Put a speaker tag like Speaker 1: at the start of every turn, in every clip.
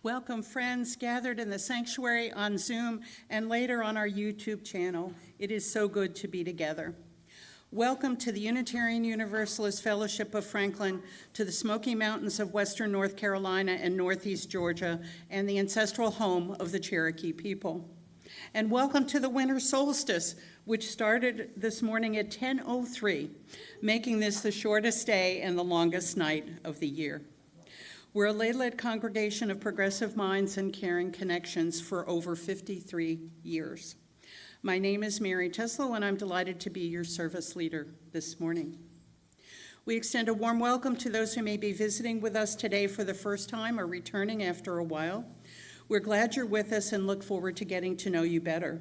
Speaker 1: Welcome, friends gathered in the sanctuary on Zoom and later on our YouTube channel. It is so good to be together. Welcome to the Unitarian Universalist Fellowship of Franklin, to the Smoky Mountains of Western North Carolina and Northeast Georgia, and the ancestral home of the Cherokee people. And welcome to the winter solstice, which started this morning at 10:03, making this the shortest day and the longest night of the year. We're a lay-led congregation of progressive minds and caring connections for over 53 years. My name is Mary Teslow, and I'm delighted to be your service leader this morning. We extend a warm welcome to those who may be visiting with us today for the first time or returning after a while. We're glad you're with us and look forward to getting to know you better.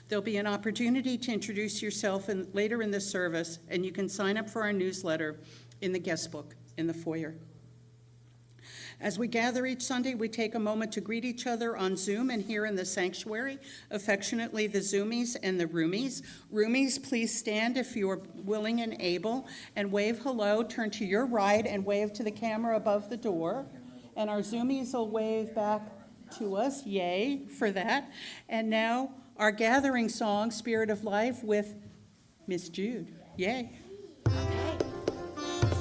Speaker 1: There'll be an opportunity to introduce yourself later in the service, and you can sign up for our newsletter in the guest book in the foyer. As we gather each Sunday, we take a moment to greet each other on Zoom and here in the sanctuary, affectionately the Zoomies and the Roomies. Roomies, please stand if you're willing and able, and wave hello. Turn to your right and wave to the camera above the door. And our Zoomies will wave back to us. Yay for that. And now our gathering song, Spirit of Life, with Miss Jude. Yay.
Speaker 2: Okay.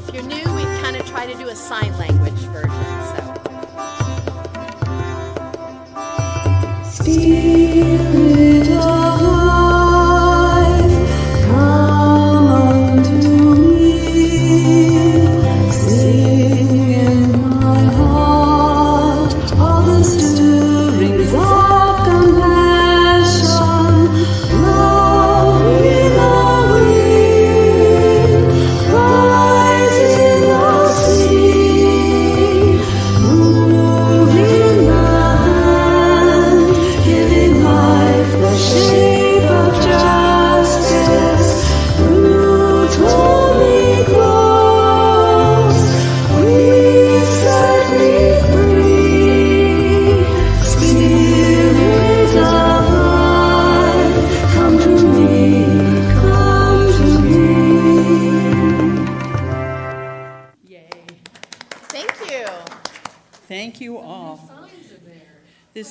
Speaker 2: If you're new, we kind of try to do a sign language version, so.
Speaker 3: Spirit of life, come unto me, sing in my heart all the stirrings of compassion, love in the wind, rise in the sea, move in the hand, giving life the shape.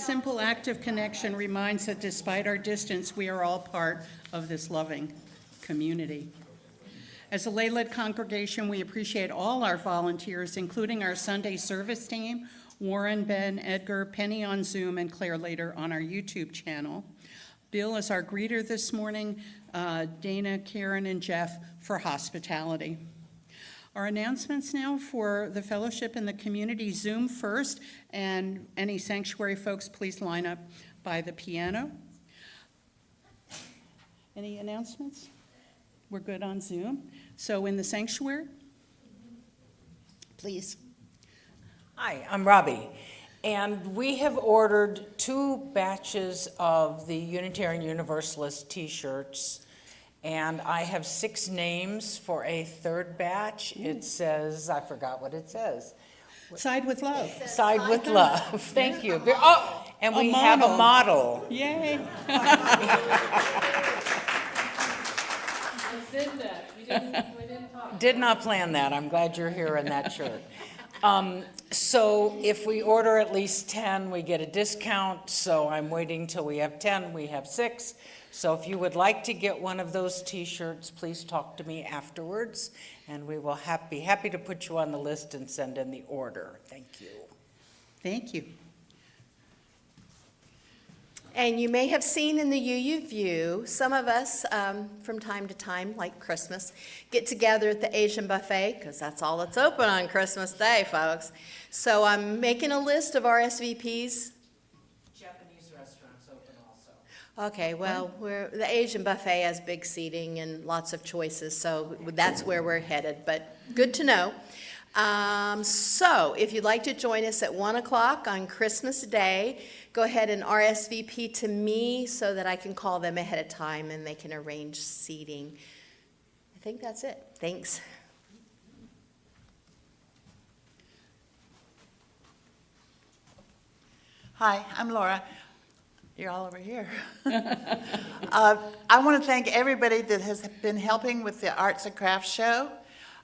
Speaker 1: This simple act of connection reminds that despite our distance, we are all part of this loving community. As a lay-led congregation, we appreciate all our volunteers, including our Sunday service team, Warren, Ben, Edgar, Penny on Zoom, and Claire later on our YouTube channel. Bill is our greeter this morning, Dana, Karen, and Jeff for hospitality. Our announcements now for the fellowship and the community. Zoom first, and any sanctuary folks, please line up by the piano. Any announcements? We're good on Zoom. So in the sanctuary, please.
Speaker 4: Hi, I'm Robbie, and we have ordered 2 batches of the Unitarian Universalist t-shirts, and I have 6 names for a 3rd batch. It says, I forgot what it says.
Speaker 1: Side with love.
Speaker 4: Side with love, thank you. Oh, and we have a model.
Speaker 1: Yay.
Speaker 4: Did not plan that. I'm glad you're here in that shirt. So if we order at least 10, we get a discount. So I'm waiting till we have 10. We have 6. So if you would like to get one of those t-shirts, please talk to me afterwards, and we will be happy to put you on the list and send in the order. Thank you.
Speaker 1: Thank you.
Speaker 2: And you may have seen in the UU View, some of us, from time to time, like Christmas, get together at the Asian buffet, because that's all that's open on Christmas Day, folks. So I'm making a list of RSVPs.
Speaker 4: Japanese restaurants open also.
Speaker 2: Okay, well, the Asian buffet has big seating and lots of choices, so that's where we're headed, but good to know. So if you'd like to join us at 1 o'clock on Christmas Day, go ahead and RSVP to me so that I can call them ahead of time and they can arrange seating. I think that's it. Thanks.
Speaker 5: Hi, I'm Laura. You're all over here. I want to thank everybody that has been helping with the Arts and Crafts Show.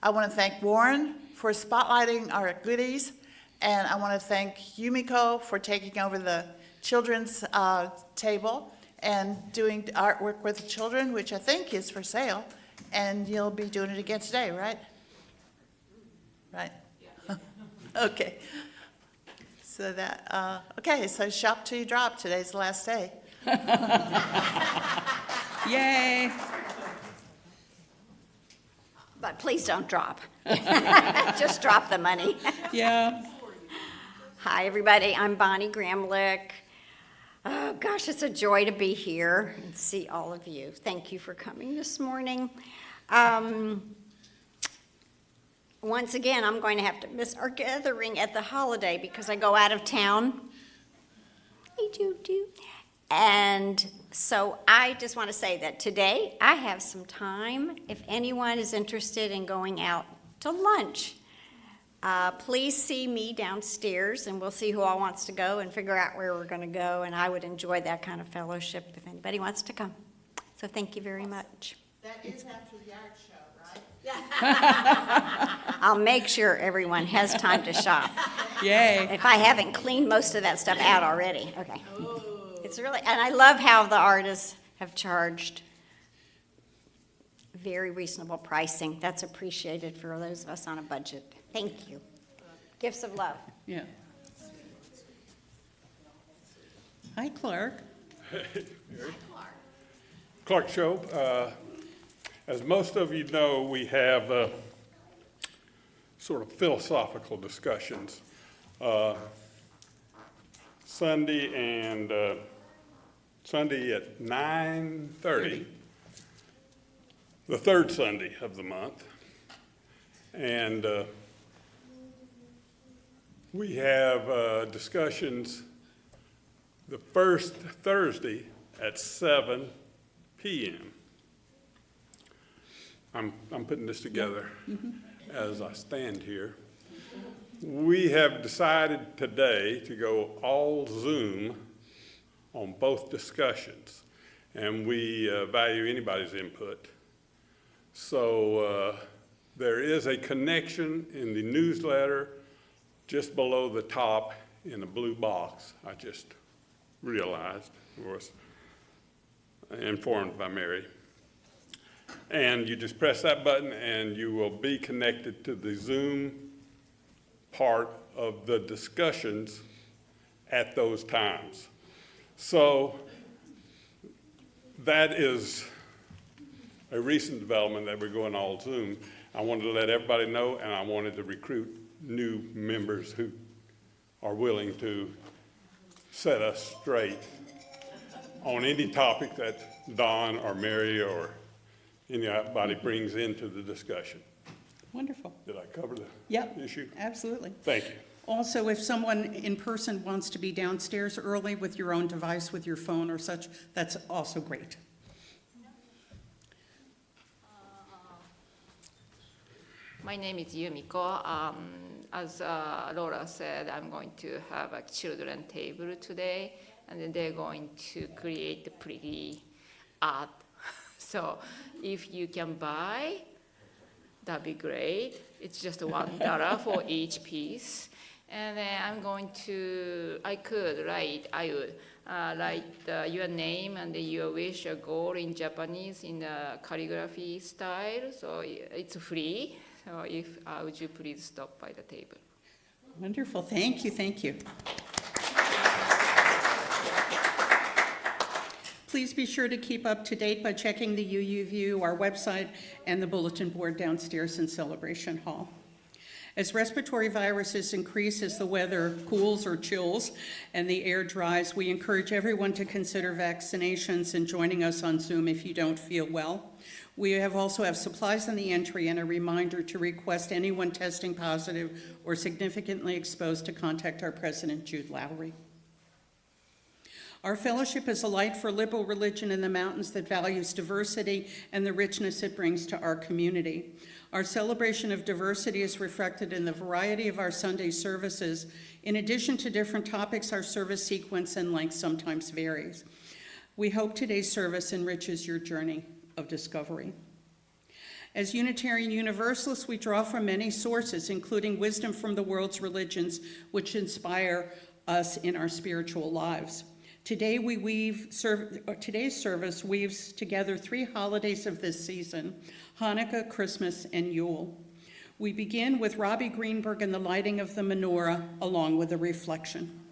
Speaker 5: I want to thank Warren for spotlighting our goodies, and I want to thank Yumiko for taking over the children's table and doing artwork with the children, which I think is for sale, and you'll be doing it again today, right? Right? Yeah. Okay. So that, okay, so shop till you drop. Today's the last day.
Speaker 1: Yay.
Speaker 6: But please don't drop. Just drop the money.
Speaker 1: Yeah.
Speaker 6: Hi, everybody. I'm Bonnie Gramlich. Oh, gosh, it's a joy to be here and see all of you. Thank you for coming this morning. Once again, I'm going to have to miss our gathering at the holiday because I go out of town. I do. And so I just want to say that today I have some time. If anyone is interested in going out to lunch, please see me downstairs and we'll see who all wants to go and figure out where we're going to go. And I would enjoy that kind of fellowship if anybody wants to come. So thank you very much.
Speaker 5: That is after the art show, right?
Speaker 6: I'll make sure everyone has time to shop.
Speaker 1: Yay.
Speaker 6: If I haven't cleaned most of that stuff out already. Okay. It's really, and I love how the artists have charged very reasonable pricing. That's appreciated for those of us on a budget. Thank you. Gifts of love.
Speaker 1: Yeah. Hi, Clark.
Speaker 7: Clark Show. As most of you know, we have sort of philosophical discussions Sunday at 9:30, the 3rd Sunday of the month, and we have discussions the first Thursday at 7 p.m. I'm putting this together as I stand here. We have decided today to go all Zoom on both discussions, and we value anybody's input. So there is a connection in the newsletter just below the top in the blue box. I just realized, or was informed by Mary. And you just press that button and you will be connected to the Zoom part of the discussions at those times. So that is a recent development that we're going all Zoom. I wanted to let everybody know, and I wanted to recruit new members who are willing to set us straight on any topic that Don or Mary or anybody brings into the discussion.
Speaker 1: Wonderful.
Speaker 7: Did I cover the
Speaker 1: Yep,
Speaker 7: issue?
Speaker 1: absolutely.
Speaker 7: Thank you.
Speaker 1: Also, if someone in person wants to be downstairs early with your own device, with your phone or such, that's also great.
Speaker 8: My name is Yumiko. As Laura said, I'm going to have a children table today, and then they're going to create a pretty art. So if you can buy, that'd be great. It's just $1 for each piece. And then I would write your name and your wish or goal in Japanese in the calligraphy style. So it's free. So would you please stop by the table?
Speaker 1: Wonderful, thank you, thank you. Please be sure to keep up to date by checking the UU View, our website, and the bulletin board downstairs in Celebration Hall. As respiratory viruses increase as the weather cools or chills and the air dries, we encourage everyone to consider vaccinations and joining us on Zoom if you don't feel well. We also have supplies in the entry and a reminder to request anyone testing positive or significantly exposed to contact our president, Jude Lowry. Our fellowship is a light for liberal religion in the mountains that values diversity and the richness it brings to our community. Our celebration of diversity is reflected in the variety of our Sunday services. In addition to different topics, our service sequence and length sometimes varies. We hope today's service enriches your journey of discovery. As Unitarian Universalists, we draw from many sources, including wisdom from the world's religions, which inspire us in our spiritual lives. Today today's service weaves together 3 holidays of this season: Hanukkah, Christmas, and Yule. We begin with Robbie Greenberg and the lighting of the menorah, along with a reflection.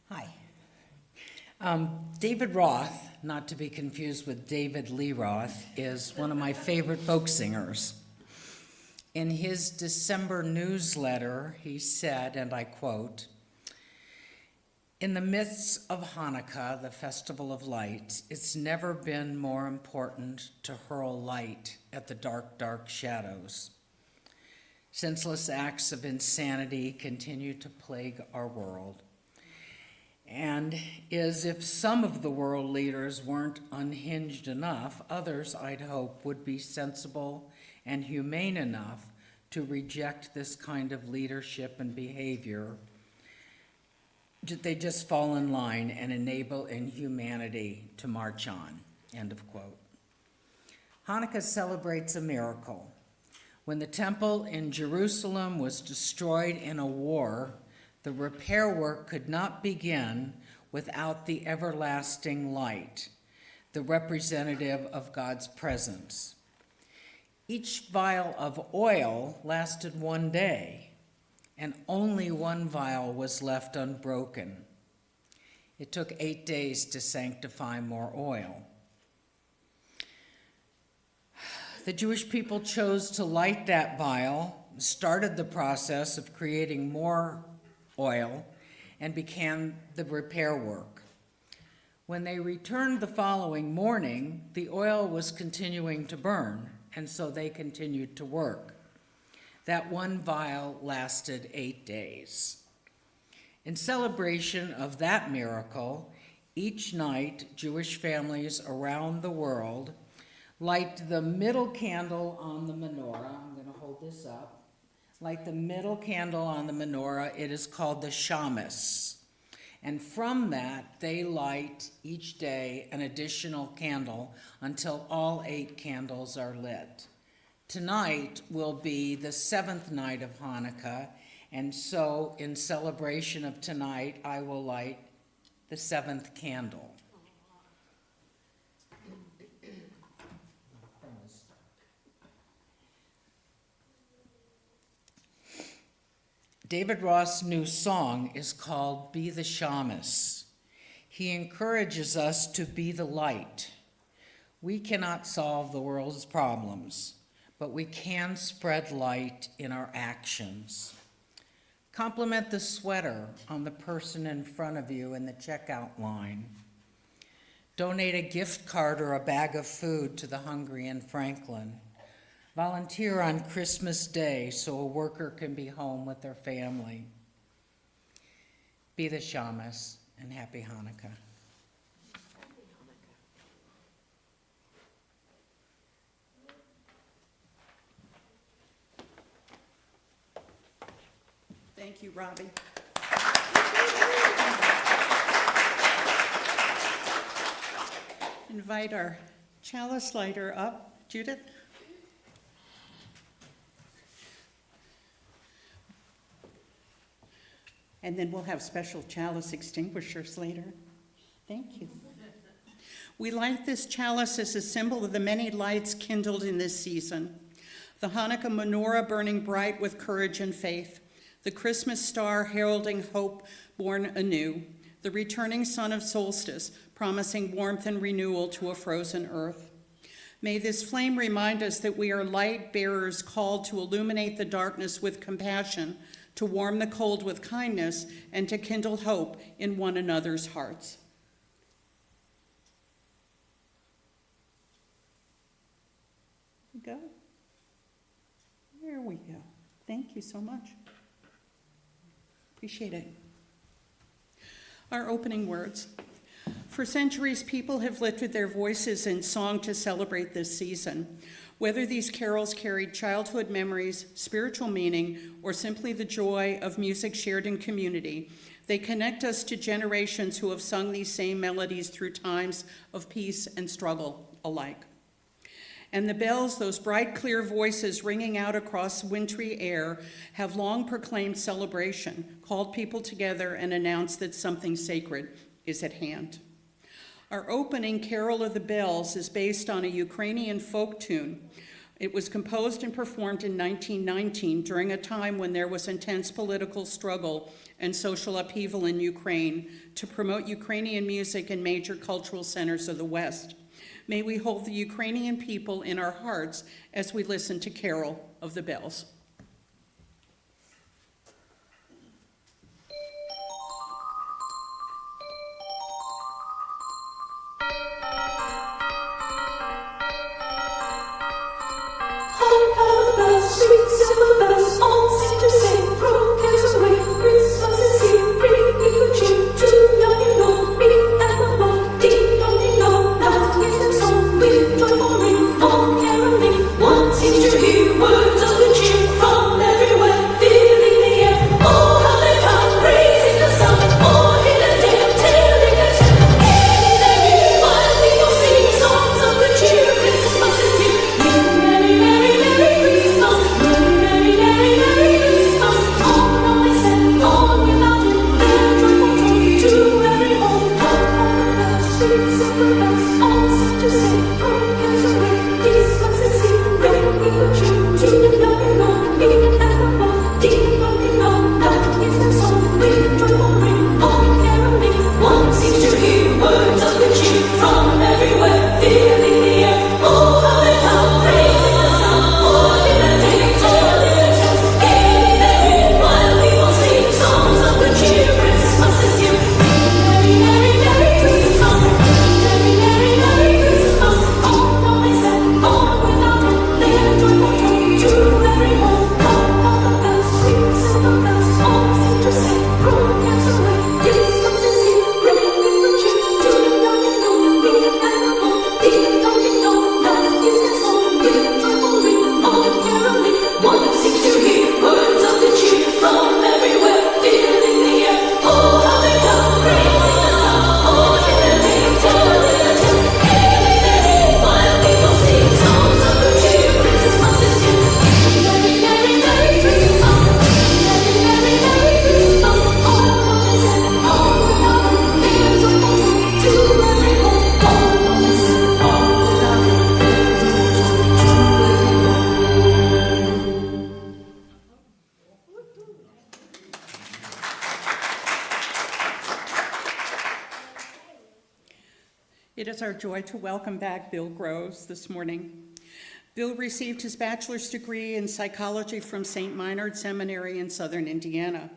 Speaker 4: Hi. David Roth, not to be confused with David Lee Roth, is one of my favorite folk singers. In his December newsletter, he said, and I quote, "In the midst of Hanukkah, the festival of lights, it's never been more important to hurl light at the dark, dark shadows. Senseless acts of insanity continue to plague our world. And as if some of the world leaders weren't unhinged enough, others, I'd hope, would be sensible and humane enough to reject this kind of leadership and behavior. They just fall in line and enable inhumanity to march on," end of quote. Hanukkah celebrates a miracle. When the temple in Jerusalem was destroyed in a war, the repair work could not begin without the everlasting light, the representative of God's presence. Each vial of oil lasted 1 day, and only 1 vial was left unbroken. It took 8 days to sanctify more oil. The Jewish people chose to light that vial, started the process of creating more oil, and began the repair work. When they returned the following morning, the oil was continuing to burn, and so they continued to work. That 1 vial lasted 8 days. In celebration of that miracle, each night, Jewish families around the world light the middle candle on the menorah. I'm going to hold this up. Light the middle candle on the menorah. It is called the shamus. And from that, they light each day an additional candle until all 8 candles are lit. Tonight will be the 7th night of Hanukkah, and so in celebration of tonight, I will light the 7th candle. David Ross' new song is called Be the Shamus. He encourages us to be the light. We cannot solve the world's problems, but we can spread light in our actions. Compliment the sweater on the person in front of you in the checkout line. Donate a gift card or a bag of food to the hungry in Franklin. Volunteer on Christmas Day so a worker can be home with their family. Be the shamus, and happy Hanukkah.
Speaker 1: Thank you, Robbie. Invite our chalice lighter up. Judith? And then we'll have special chalice extinguishers later. Thank you. We light this chalice as a symbol of the many lights kindled in this season. The Hanukkah menorah burning bright with courage and faith. The Christmas star heralding hope born anew. The returning sun of solstice promising warmth and renewal to a frozen earth. May this flame remind us that we are light bearers called to illuminate the darkness with compassion, to warm the cold with kindness, and to kindle hope in one another's hearts. Go. There we go. Thank you so much. Appreciate it. Our opening words. For centuries, people have lifted their voices in song to celebrate this season. Whether these carols carried childhood memories, spiritual meaning, or simply the joy of music shared in community, they connect us to generations who have sung these same melodies through times of peace and struggle alike. And the bells, those bright, clear voices ringing out across wintry air, have long proclaimed celebration, called people together, and announced that something sacred is at hand. Our opening, Carol of the Bells, is based on a Ukrainian folk tune. It was composed and performed in 1919 during a time when there was intense political struggle and social upheaval in Ukraine to promote Ukrainian music in major cultural centers of the West. May we hold the Ukrainian people in our hearts as we listen to Carol of the Bells.
Speaker 3: Sweet silver bells all seem to sing, throw cares away, Christmas is here, bring me good cheer to young and old, me and my Lord, ding dong ding dong, that is the song with joyful ring, all caroling, one seems to hear words of good cheer.
Speaker 1: It is our joy to welcome back Bill Groves this morning. Bill received his bachelor's degree in psychology from St. Minard Seminary in southern Indiana.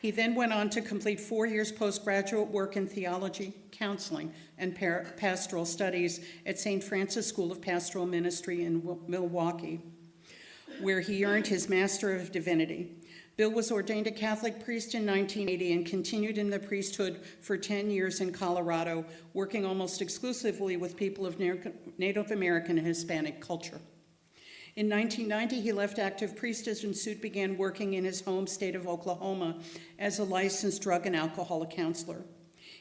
Speaker 1: He then went on to complete 4 years postgraduate work in theology, counseling, and pastoral studies at St. Francis School of Pastoral Ministry in Milwaukee, where he earned his Master of Divinity. Bill was ordained a Catholic priest in 1980 and continued in the priesthood for 10 years in Colorado, working almost exclusively with people of Native American and Hispanic culture. In 1990, he left active priesthood and soon began working in his home state of Oklahoma as a licensed drug and alcohol counselor.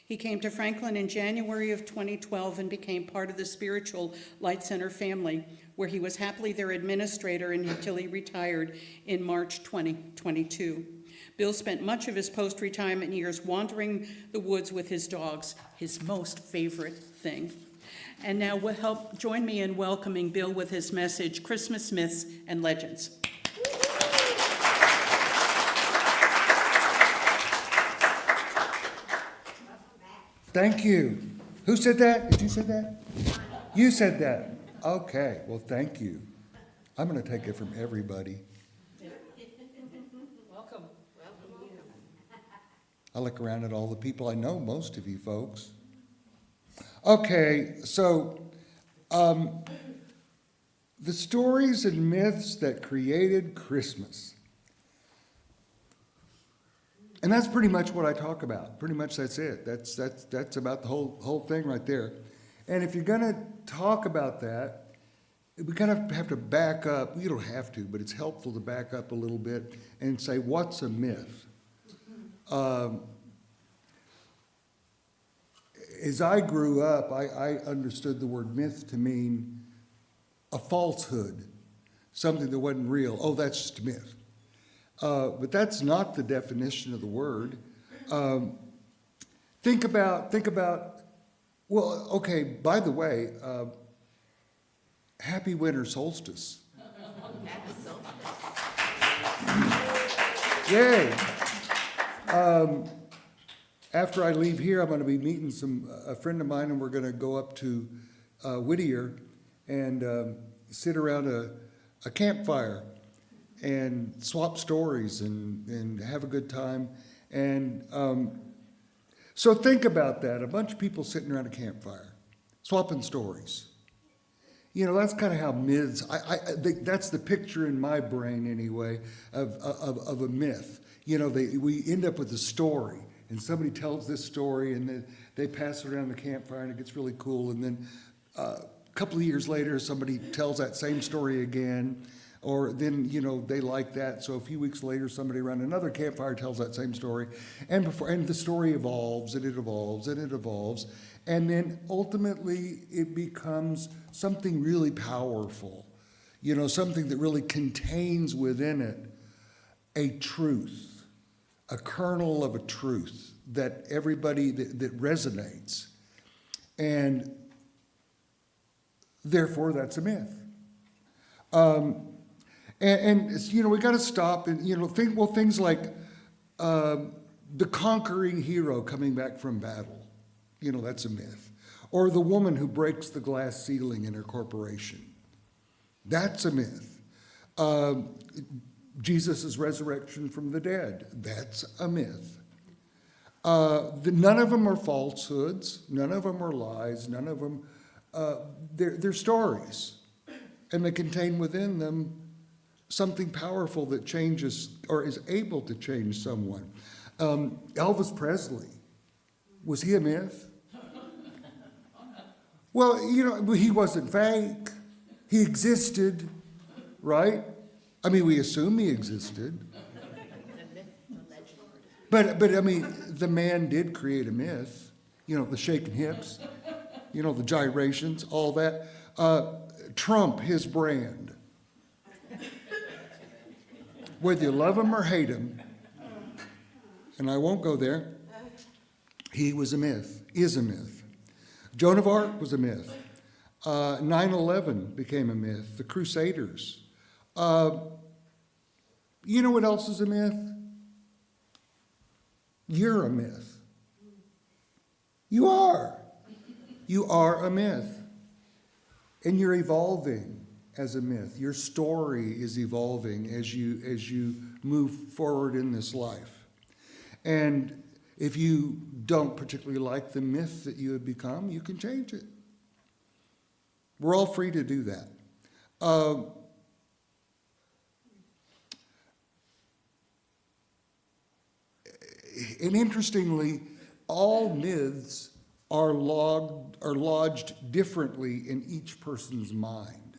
Speaker 1: He came to Franklin in January of 2012 and became part of the Spiritual Light Center family, where he was happily their administrator until he retired in March 2022. Bill spent much of his post-retirement years wandering the woods with his dogs, his most favorite thing. And now join me in welcoming Bill with his message, Christmas Myths and Legends.
Speaker 9: Thank you. Who said that? Did you say that? You said that. Okay, well, thank you. I'm going to take it from everybody.
Speaker 4: Welcome.
Speaker 9: I look around at all the people. I know most of you folks. Okay, so the stories and myths that created Christmas. And that's pretty much what I talk about. Pretty much that's it. That's about the whole thing right there. And if you're going to talk about that, we kind of have to back up. You don't have to, but it's helpful to back up a little bit and say, what's a myth? As I grew up, I understood the word myth to mean a falsehood, something that wasn't real. Oh, that's just a myth. But that's not the definition of the word. Think about, well, okay, by the way, happy winter solstice. Yay. After I leave here, I'm going to be meeting a friend of mine, and we're going to go up to Whittier and sit around a campfire and swap stories and have a good time. And so think about that. A bunch of people sitting around a campfire, swapping stories. You know, that's kind of how myths, I think that's the picture in my brain anyway of a myth. You know, we end up with a story, and somebody tells this story, and then they pass it around the campfire, and it gets really cool. And then a couple of years later, somebody tells that same story again, or then, you know, they like that. So a few weeks later, somebody around another campfire tells that same story, and the story evolves, and it evolves, and it evolves, and then ultimately it becomes something really powerful, you know, something that really contains within it a truth, a kernel of a truth that everybody, that resonates. And therefore, that's a myth. And you know, we got to stop and, you know, think, well, things like the conquering hero coming back from battle. You know, that's a myth. Or the woman who breaks the glass ceiling in her corporation. That's a myth. Jesus' resurrection from the dead. That's a myth. None of them are falsehoods. None of them are lies. None of them, they're stories. And they contain within them something powerful that changes or is able to change someone. Elvis Presley, was he a myth? Well, you know, he wasn't fake. He existed, right? I mean, we assume he existed. But I mean, the man did create a myth. You know, the shaking hips, you know, the gyrations, all that. Trump, his brand. Whether you love him or hate him, and I won't go there, he was a myth, is a myth. Joan of Arc was a myth. 9/11 became a myth. The Crusaders. You know what else is a myth? You're a myth. You are. You are a myth. And you're evolving as a myth. Your story is evolving as you move forward in this life. And if you don't particularly like the myth that you have become, you can change it. We're all free to do that. And interestingly, all myths are lodged differently in each person's mind.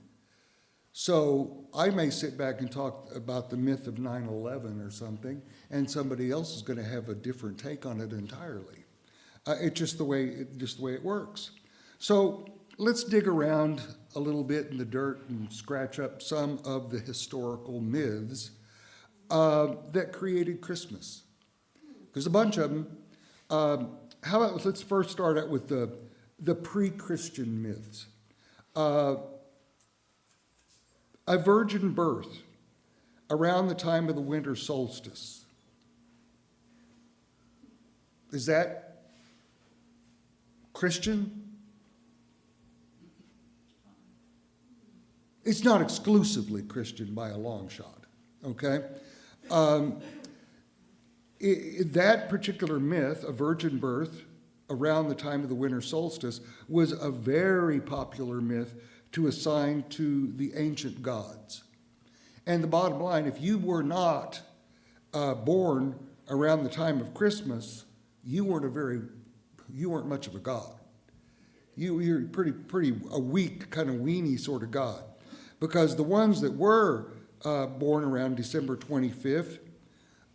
Speaker 9: So I may sit back and talk about the myth of 9/11 or something, and somebody else is going to have a different take on it entirely. It's just the way it works. So let's dig around a little bit in the dirt and scratch up some of the historical myths that created Christmas. There's a bunch of them. How about let's first start out with the pre-Christian myths. A virgin birth around the time of the winter solstice. Is that Christian? It's not exclusively Christian by a long shot, okay? That particular myth, a virgin birth around the time of the winter solstice, was a very popular myth to assign to the ancient gods. And the bottom line, if you were not born around the time of Christmas, you weren't much of a god. You're pretty a weak, kind of weenie sort of god. Because the ones that were born around December 25th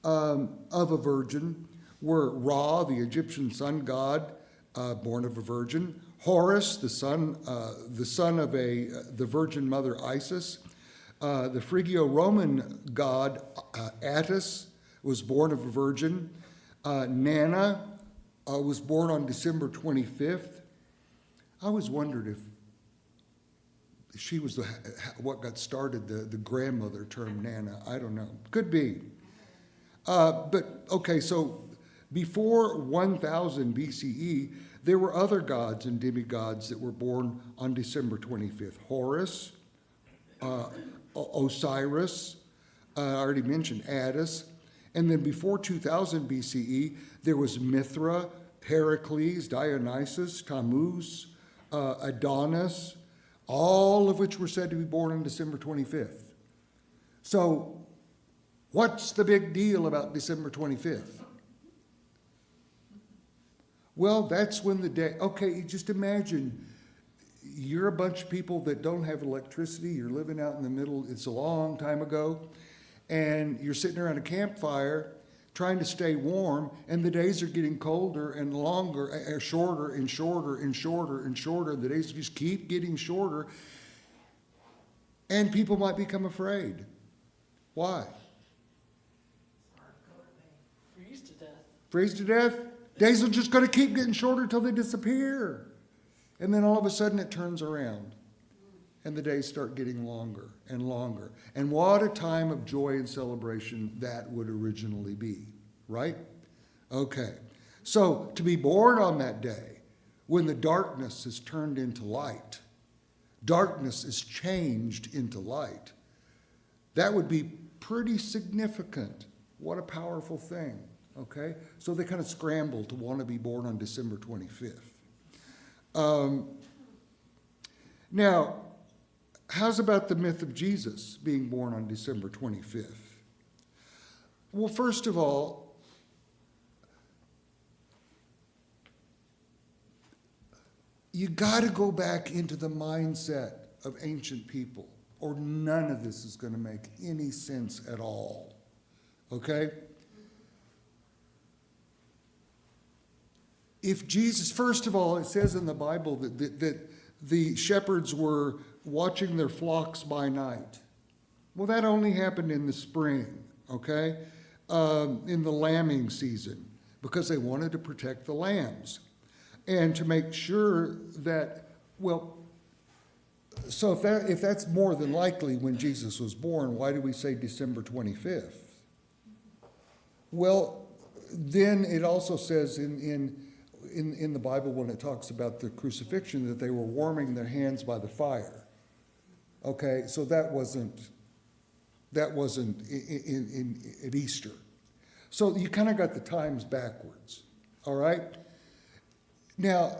Speaker 9: of a virgin were Ra, the Egyptian sun god, born of a virgin; Horus, the son of the virgin mother Isis; the Phrygo-Roman god Attis was born of a virgin; Nana was born on December 25th. I always wondered if she was what got started, the grandmother term Nana. I don't know. Could be. But, okay, so before 1000 BCE, there were other gods and demigods that were born on December 25th. Horus, Osiris, I already mentioned Attis. And then before 2000 BCE, there was Mithra, Pericles, Dionysus, Tammuz, Adonis, all of which were said to be born on December 25th. So, what's the big deal about December 25th? Well, that's when the day, okay, just imagine you're a bunch of people that don't have electricity, you're living out in the middle, it's a long time ago, and you're sitting around a campfire trying to stay warm, and the days are getting colder and longer, shorter and shorter and shorter and shorter. The days just keep getting shorter, and people might become afraid. Why? Freeze to death. Days are just going to keep getting shorter till they disappear. And then all of a sudden it turns around. And the days start getting longer and longer. And what a time of joy and celebration that would originally be. Right? Okay. So to be born on that day, when the darkness is turned into light, darkness is changed into light, that would be pretty significant. What a powerful thing. Okay, so they kind of scramble to want to be born on December 25th. Now, how's about the myth of Jesus being born on December 25th? Well, first of all, you got to go back into the mindset of ancient people, or none of this is going to make any sense at all. Okay? If Jesus, first of all, it says in the Bible that the shepherds were watching their flocks by night. Well, that only happened in the spring, okay? In the lambing season, because they wanted to protect the lambs. And to make sure that, well, so if that's more than likely when Jesus was born, why do we say December 25th? Well, then it also says in the Bible when it talks about the crucifixion, that they were warming their hands by the fire. Okay, so that wasn't at Easter. So you kind of got the times backwards, all right? Now,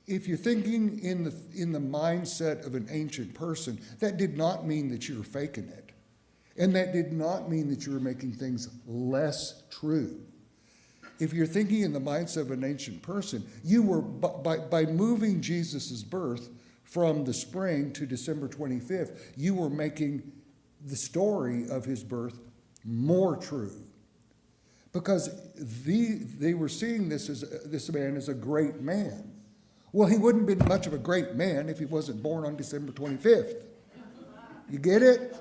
Speaker 9: if you're thinking in the mindset of an ancient person, that did not mean that you were faking it. And that did not mean that you were making things less true. If you're thinking in the mindset of an ancient person, you were, by moving Jesus' birth from the spring to December 25th, you were making the story of his birth more true. Because they were seeing this man as a great man. Well, he wouldn't have been much of a great man if he wasn't born on December 25th. You get it?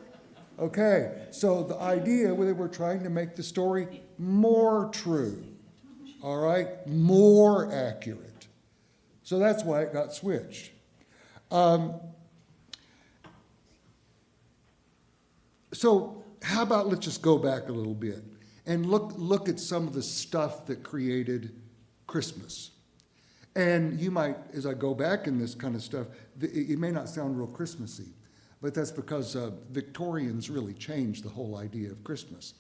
Speaker 9: Okay, so the idea where they were trying to make the story more true, all right, more accurate. So that's why it got switched. So how about let's just go back a little bit and look at some of the stuff that created Christmas. And you might, as I go back in this kind of stuff, it may not sound real Christmassy, but that's because Victorians really changed the whole idea of Christmas.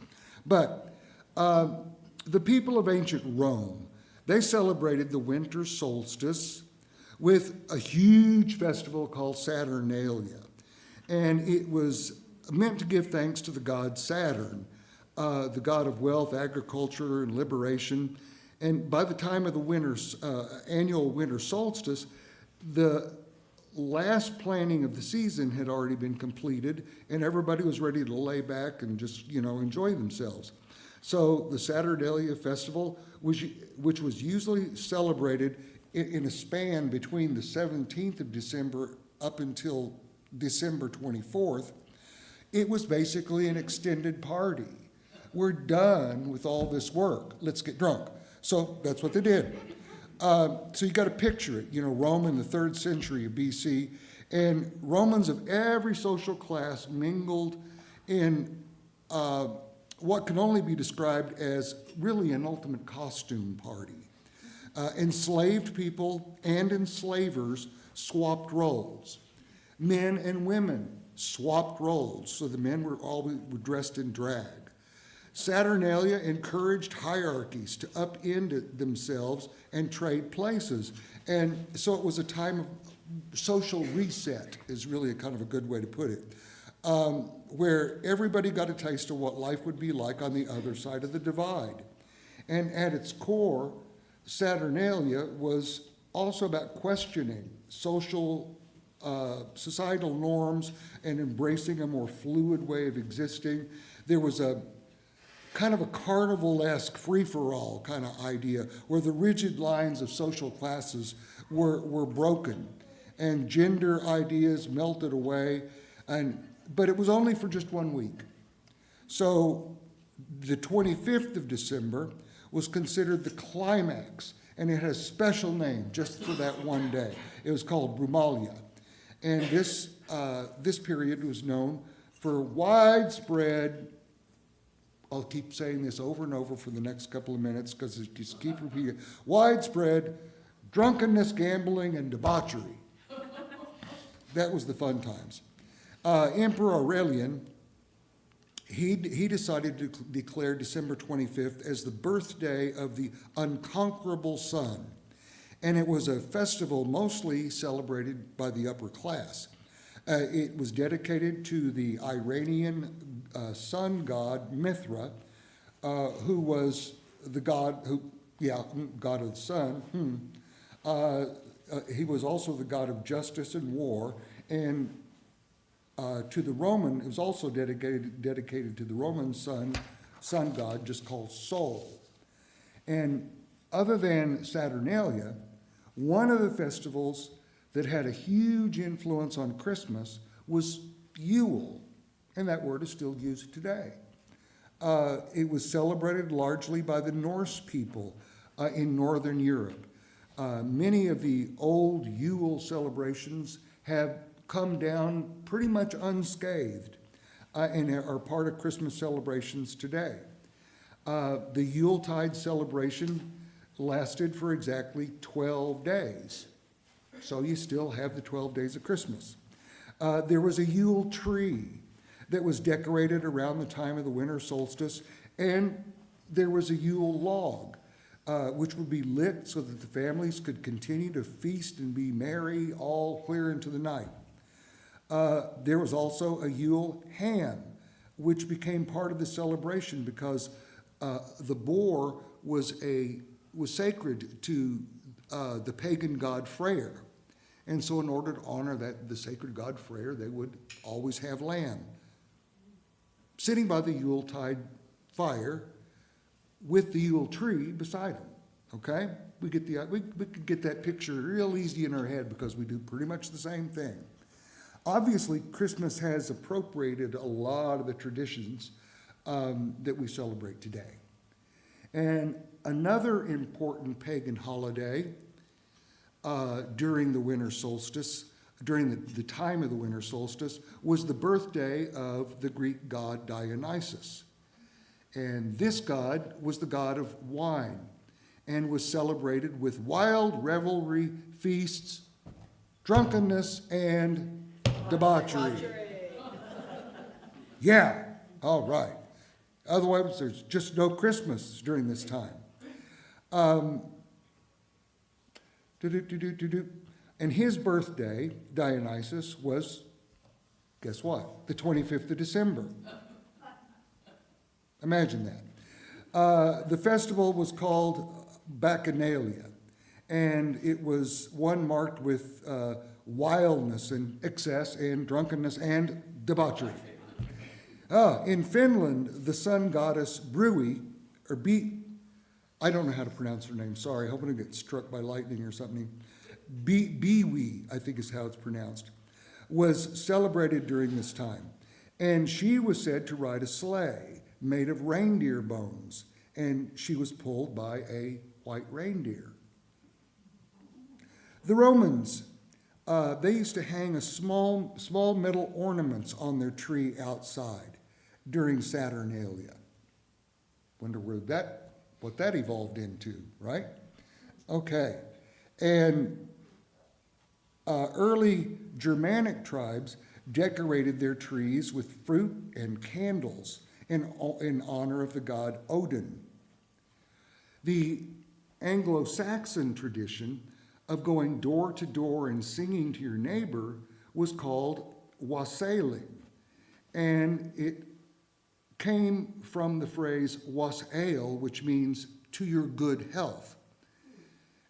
Speaker 9: But the people of ancient Rome, they celebrated the winter solstice with a huge festival called Saturnalia. And it was meant to give thanks to the god Saturn, the god of wealth, agriculture, and liberation. And by the time of the annual winter solstice, the last planning of the season had already been completed, and everybody was ready to lay back and just, enjoy themselves. So the Saturnalia festival, which was usually celebrated in a span between the 17th of December up until December 24th, it was basically an extended party. We're done with all this work. Let's get drunk. So that's what they did. So you got to picture it, Rome in the 3rd century of BC, and Romans of every social class mingled in what can only be described as really an ultimate costume party. Enslaved people and enslavers swapped roles. Men and women swapped roles, so the men were dressed in drag. Saturnalia encouraged hierarchies to upend themselves and trade places. And so it was a time of social reset, is really a kind of a good way to put it, where everybody got a taste of what life would be like on the other side of the divide. And at its core, Saturnalia was also about questioning societal norms and embracing a more fluid way of existing. There was a kind of a carnival-esque free-for-all kind of idea where the rigid lines of social classes were broken and gender ideas melted away, but it was only for just 1 week. So the 25th of December was considered the climax, and it had a special name just for that one day. It was called Brumalia. And this period was known for widespread, I'll keep saying this over and over for the next couple of minutes because it just keep repeating it, widespread drunkenness, gambling, and debauchery. That was the fun times. Emperor Aurelian, he decided to declare December 25th as the birthday of the unconquerable sun. And it was a festival mostly celebrated by the upper class. It was dedicated to the Iranian sun god Mithra, who was the god god of the sun. He was also the god of justice and war, and to the Roman, it was also dedicated to the Roman sun god, just called Sol. And other than Saturnalia, one of the festivals that had a huge influence on Christmas was Yule, and that word is still used today. It was celebrated largely by the Norse people in Northern Europe. Many of the old Yule celebrations have come down pretty much unscathed and are part of Christmas celebrations today. The Yuletide celebration lasted for exactly 12 days. So you still have the 12 days of Christmas. There was a Yule tree that was decorated around the time of the winter solstice, and there was a Yule log, which would be lit so that the families could continue to feast and be merry all clear into the night. There was also a Yule ham, which became part of the celebration because the boar was sacred to the pagan god Freyr. And so in order to honor the sacred god Freyr, they would always have lamb sitting by the Yuletide fire with the Yule tree beside them. Okay? We could get that picture real easy in our head because we do pretty much the same thing. Obviously, Christmas has appropriated a lot of the traditions that we celebrate today. And another important pagan holiday during the winter solstice, during the time of the winter solstice, was the birthday of the Greek god Dionysus. And this god was the god of wine and was celebrated with wild revelry, feasts, drunkenness, and debauchery. Yeah, all right. Otherwise, there's just no Christmas during this time. And his birthday, Dionysus, was, guess what? The 25th of December. Imagine that. The festival was called Bacchanalia, and it was one marked with wildness and excess and drunkenness and debauchery. In Finland, the sun goddess Brui, or I don't know how to pronounce her name, sorry, hoping to get struck by lightning or something. Biwi, I think is how it's pronounced, was celebrated during this time. And she was said to ride a sleigh made of reindeer bones, and she was pulled by a white reindeer. The Romans, they used to hang a small metal ornaments on their tree outside during Saturnalia. Wonder what that evolved into, right? Okay. And early Germanic tribes decorated their trees with fruit and candles in honor of the god Odin. The Anglo-Saxon tradition of going door to door and singing to your neighbor was called wassailing, and it came from the phrase wassail, which means to your good health.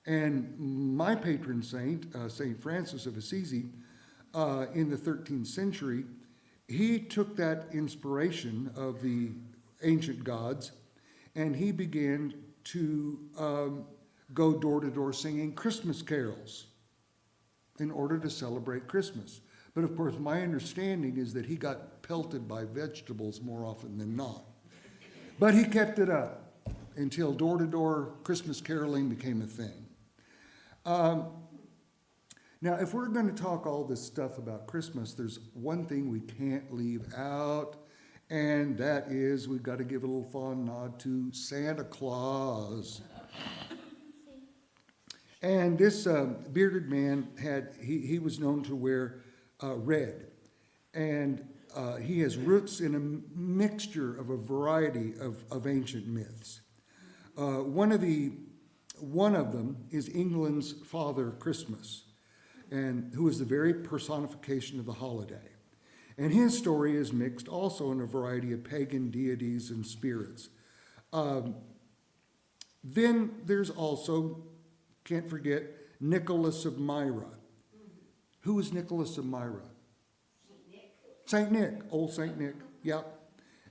Speaker 9: And my patron saint, St. Francis of Assisi, in the 13th century, he took that inspiration of the ancient gods and he began to go door to door singing Christmas carols in order to celebrate Christmas. But of course, my understanding is that he got pelted by vegetables more often than not. But he kept it up until door to door Christmas caroling became a thing. Now, if we're going to talk all this stuff about Christmas, there's one thing we can't leave out, and that is we've got to give a little fond nod to Santa Claus. And this bearded man he was known to wear red, and he has roots in a mixture of a variety of ancient myths. One of them is England's Father Christmas, and who is the very personification of the holiday. And his story is mixed also in a variety of pagan deities and spirits. Then there's also, can't forget, Nicholas of Myra. Who is Nicholas of Myra? Saint Nick, old Saint Nick, yep.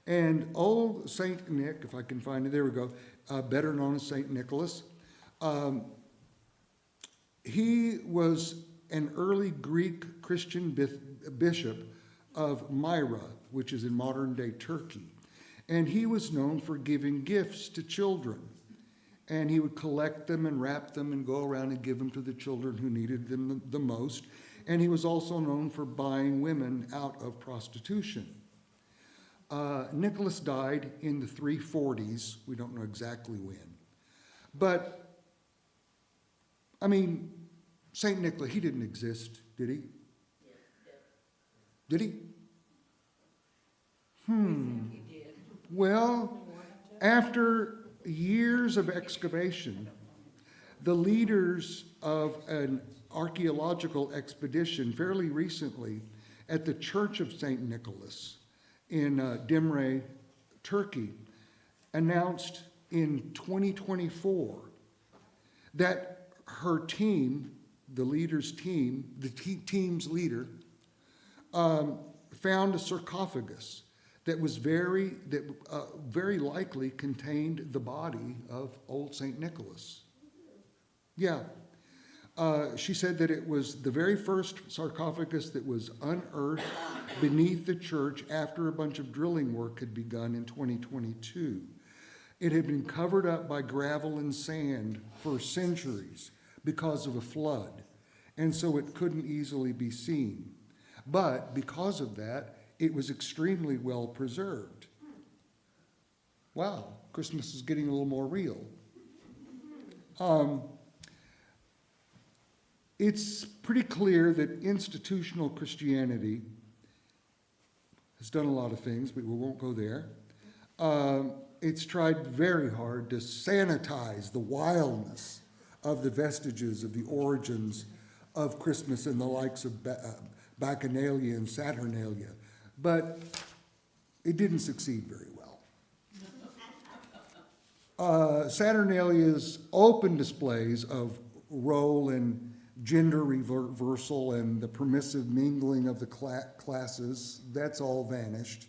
Speaker 9: And old Saint Nick, if I can find it, there we go, better known as Saint Nicholas. He was an early Greek Christian bishop of Myra, which is in modern-day Turkey. And he was known for giving gifts to children. And he would collect them and wrap them and go around and give them to the children who needed them the most. And he was also known for buying women out of prostitution. Nicholas died in the 340s. We don't know exactly when. But I mean, St. Nicholas, he didn't exist, did he? Did he? Well, after years of excavation, the leaders of an archaeological expedition fairly recently at the Church of St. Nicholas in Dimre, Turkey, announced in 2024 that her team, the leader's team, the team's leader, found a sarcophagus that was very likely contained the body of old St. Nicholas. Yeah. She said that it was the very first sarcophagus that was unearthed beneath the church after a bunch of drilling work had begun in 2022. It had been covered up by gravel and sand for centuries because of a flood, and so it couldn't easily be seen. But because of that, it was extremely well preserved. Wow, Christmas is getting a little more real. It's pretty clear that institutional Christianity has done a lot of things, but we won't go there. It's tried very hard to sanitize the wildness of the vestiges of the origins of Christmas and the likes of Bacchanalia and Saturnalia, but it didn't succeed very well. Saturnalia's open displays of role and gender reversal and the permissive mingling of the classes, that's all vanished.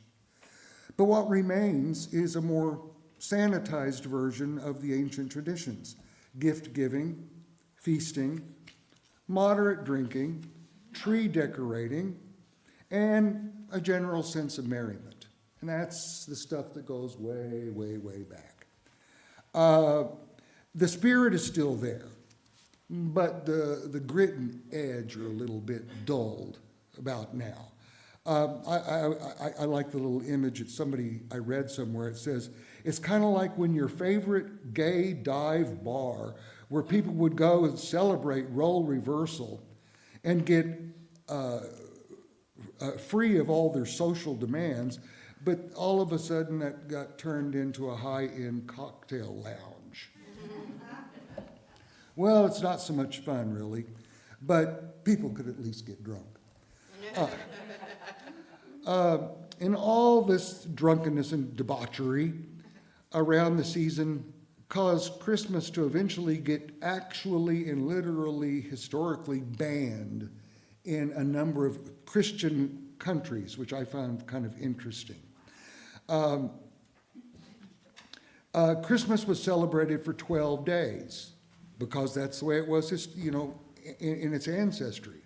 Speaker 9: But what remains is a more sanitized version of the ancient traditions: gift giving, feasting, moderate drinking, tree decorating, and a general sense of merriment. And that's the stuff that goes way, way, way back. The spirit is still there, but the grit and edge are a little bit dulled about now. I like the little image that I read somewhere. It says, it's kind of like when your favorite gay dive bar, where people would go and celebrate role reversal and get free of all their social demands, but all of a sudden that got turned into a high-end cocktail lounge. Well, it's not so much fun, really, but people could at least get drunk. And all this drunkenness and debauchery around the season caused Christmas to eventually get actually and literally historically banned in a number of Christian countries, which I found kind of interesting. Christmas was celebrated for 12 days because that's the way it was, in its ancestry.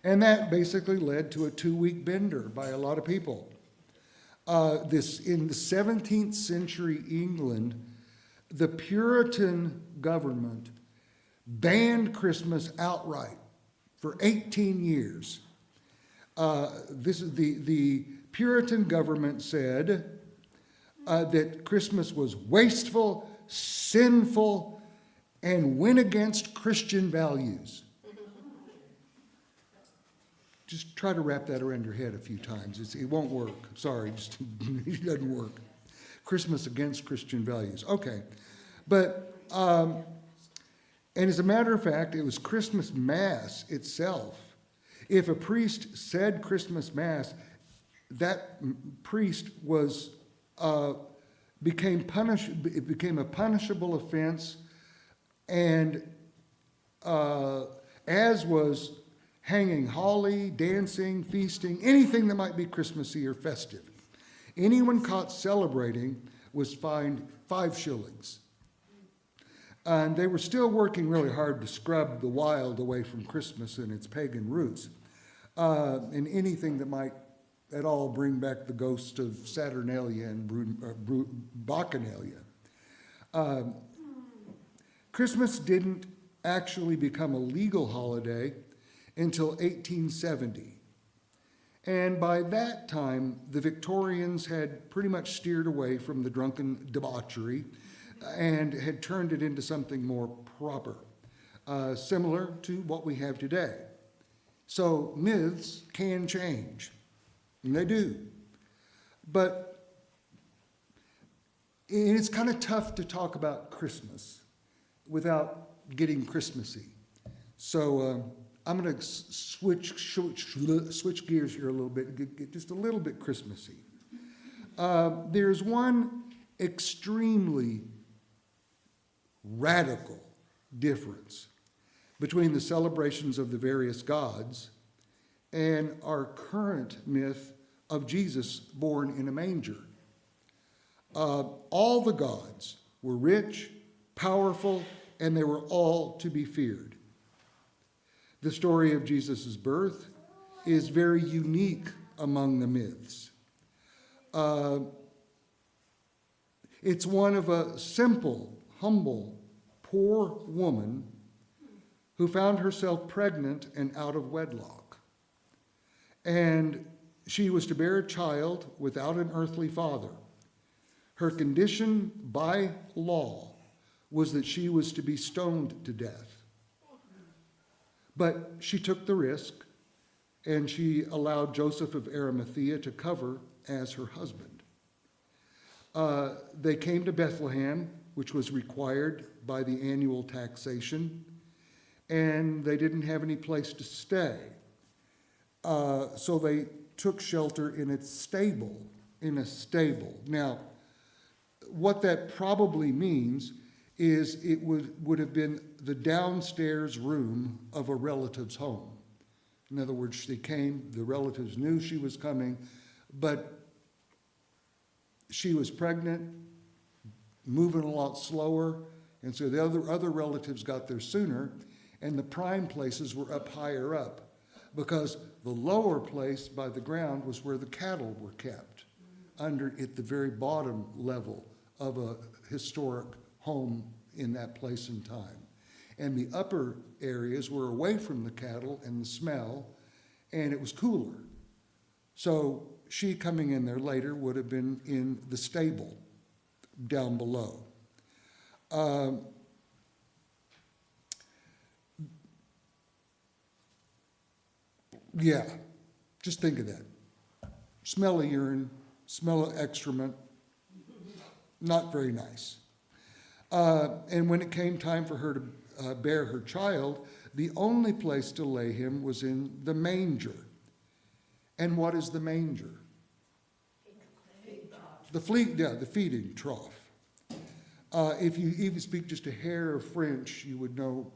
Speaker 9: And that basically led to a 2-week bender by a lot of people. In the 17th century England, the Puritan government banned Christmas outright for 18 years. The Puritan government said that Christmas was wasteful, sinful, and went against Christian values. Just try to wrap that around your head a few times. It won't work. Sorry, it doesn't work. Christmas against Christian values. Okay. But, and as a matter of fact, it was Christmas Mass itself. If a priest said Christmas Mass, that priest became a punishable offense, and as was hanging holly, dancing, feasting, anything that might be Christmassy or festive. Anyone caught celebrating was fined 5 shillings. And they were still working really hard to scrub the wild away from Christmas and its pagan roots, and anything that might at all bring back the ghost of Saturnalia and Bacchanalia. Christmas didn't actually become a legal holiday until 1870. And by that time, the Victorians had pretty much steered away from the drunken debauchery and had turned it into something more proper. similar to what we have today. So myths can change, and they do. But it's kind of tough to talk about Christmas without getting Christmassy. So I'm going to switch gears here a little bit and get just a little bit Christmassy. There's one extremely radical difference between the celebrations of the various gods and our current myth of Jesus born in a manger. All the gods were rich, powerful, and they were all to be feared. The story of Jesus' birth is very unique among the myths. It's one of a simple, humble, poor woman who found herself pregnant and out of wedlock. And she was to bear a child without an earthly father. Her condition by law was that she was to be stoned to death. But she took the risk, and she allowed Joseph of Arimathea to cover as her husband. They came to Bethlehem, which was required by the annual taxation, and they didn't have any place to stay. So they took shelter in a stable. Now, what that probably means is it would have been the downstairs room of a relative's home. In other words, she came, the relatives knew she was coming, but she was pregnant, moving a lot slower, and so the other relatives got there sooner, and the prime places were up higher up, because the lower place by the ground was where the cattle were kept, under at the very bottom level of a historic home in that place and time. And the upper areas were away from the cattle and the smell, and it was cooler. So she coming in there later would have been in the stable down below. Yeah, just think of that. Smell of urine, smell of excrement, not very nice. And when it came time for her to bear her child, the only place to lay him was in the manger. And what is the manger? The feeding trough. If you even speak just a hair of French, you would know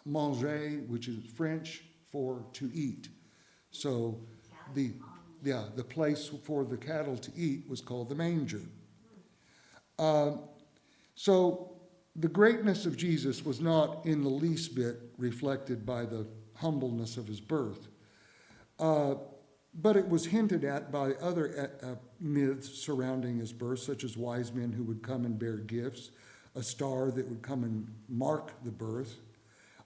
Speaker 9: manger, which is French for to eat. So the place for the cattle to eat was called the manger. So the greatness of Jesus was not in the least bit reflected by the humbleness of his birth. But it was hinted at by other myths surrounding his birth, such as wise men who would come and bear gifts, a star that would come and mark the birth.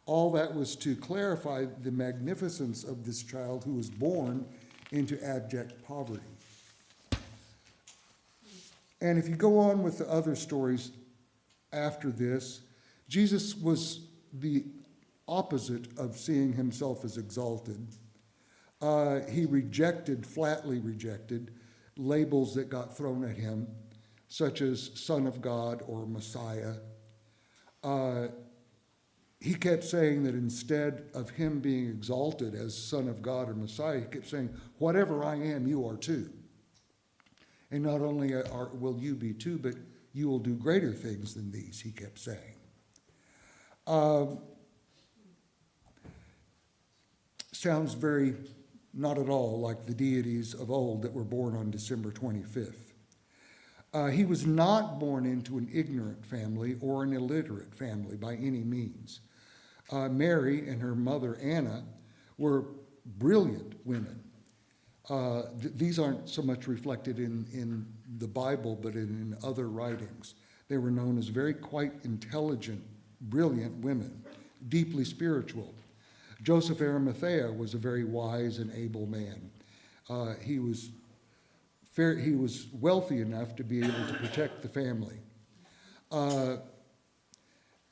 Speaker 9: All that was to clarify the magnificence of this child who was born into abject poverty. And if you go on with the other stories after this, Jesus was the opposite of seeing himself as exalted. He flatly rejected labels that got thrown at him, such as Son of God or Messiah. He kept saying that instead of him being exalted as Son of God or Messiah, he kept saying, whatever I am, you are too. And not only will you be too, but you will do greater things than these, he kept saying. Sounds very not at all like the deities of old that were born on December 25th. He was not born into an ignorant family or an illiterate family by any means. Mary and her mother Anna were brilliant women. These aren't so much reflected in the Bible, but in other writings. They were known as very quite intelligent, brilliant women, deeply spiritual. Joseph Arimathea was a very wise and able man. He was wealthy enough to be able to protect the family.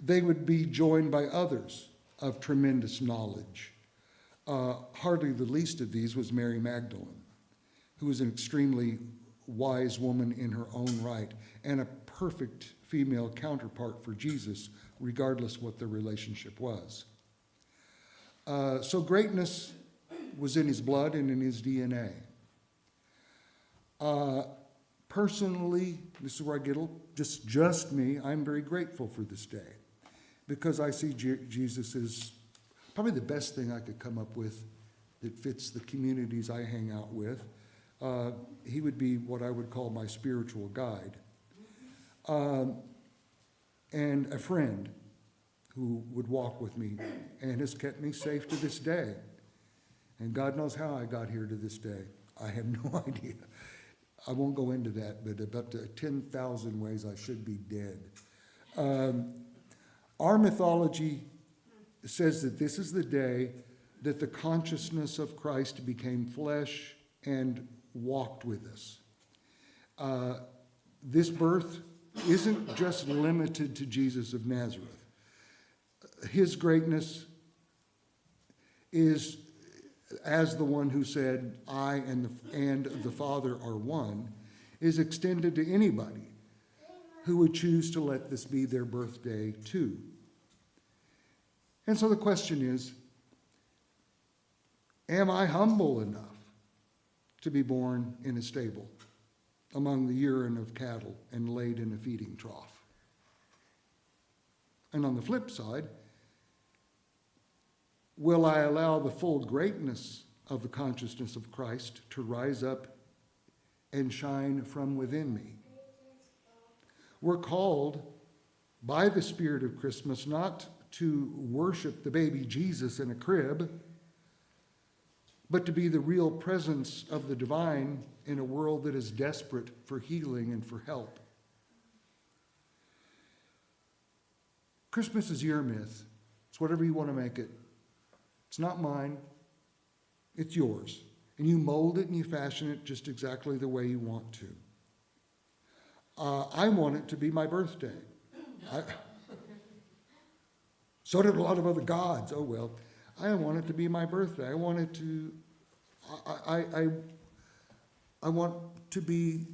Speaker 9: They would be joined by others of tremendous knowledge. Hardly the least of these was Mary Magdalene, who was an extremely wise woman in her own right and a perfect female counterpart for Jesus, regardless what their relationship was. So greatness was in his blood and in his DNA. Personally, this is where I get just me, I'm very grateful for this day because I see Jesus as probably the best thing I could come up with that fits the communities I hang out with. He would be what I would call my spiritual guide. And a friend who would walk with me and has kept me safe to this day. And God knows how I got here to this day. I have no idea. I won't go into that, but about 10,000 ways I should be dead. Our mythology says that this is the day that the consciousness of Christ became flesh and walked with us. This birth isn't just limited to Jesus of Nazareth. His greatness is, as the one who said, I and the Father are one, is extended to anybody who would choose to let this be their birthday too. And so the question is, am I humble enough to be born in a stable among the urine of cattle and laid in a feeding trough? And on the flip side, will I allow the full greatness of the consciousness of Christ to rise up and shine from within me? We're called by the Spirit of Christmas not to worship the baby Jesus in a crib, but to be the real presence of the divine in a world that is desperate for healing and for help. Christmas is your myth. It's whatever you want to make it. It's not mine. It's yours. And you mold it and you fashion it just exactly the way you want to. I want it to be my birthday. So did a lot of other gods. Oh, well, I want it to be my birthday. I want it to, I want to be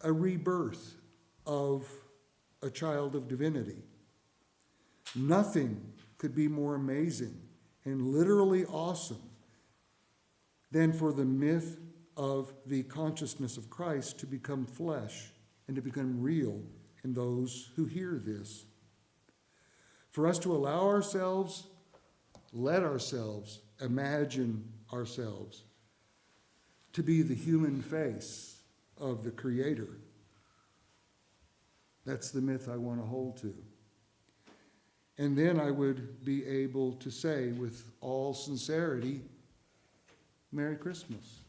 Speaker 9: a rebirth of a child of divinity. Nothing could be more amazing and literally awesome than for the myth of the consciousness of Christ to become flesh and to become real in those who hear this. For us to allow ourselves, let ourselves, imagine ourselves to be the human face of the Creator. That's the myth I want to hold to. And then I would be able to say with all sincerity, Merry Christmas.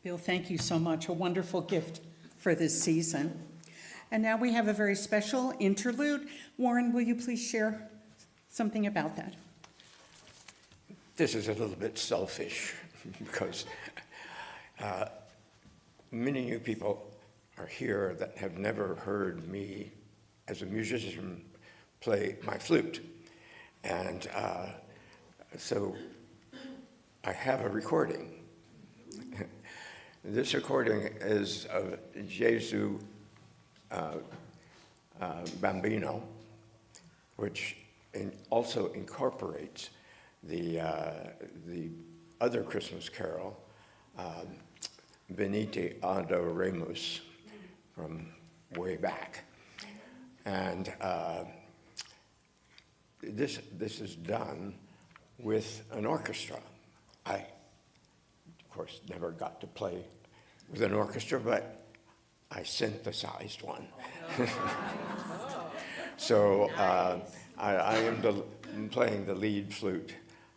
Speaker 1: Bill, thank you so much. A wonderful gift for this season. And now we have a very special interlude. Warren, will you please share something about that?
Speaker 10: This is a little bit selfish because many new people are here that have never heard me as a musician play my flute. And so I have a recording. This recording is of Gesù Bambino, which also incorporates the other Christmas carol, Venite Adoremus, from way back. And this is done with an orchestra. I, of course, never got to play with an orchestra, but I synthesized one. So I am playing the lead flute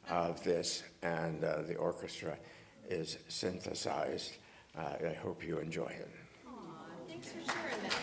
Speaker 10: of this, and the orchestra is synthesized. I hope you enjoy it.
Speaker 2: Thanks for sharing that.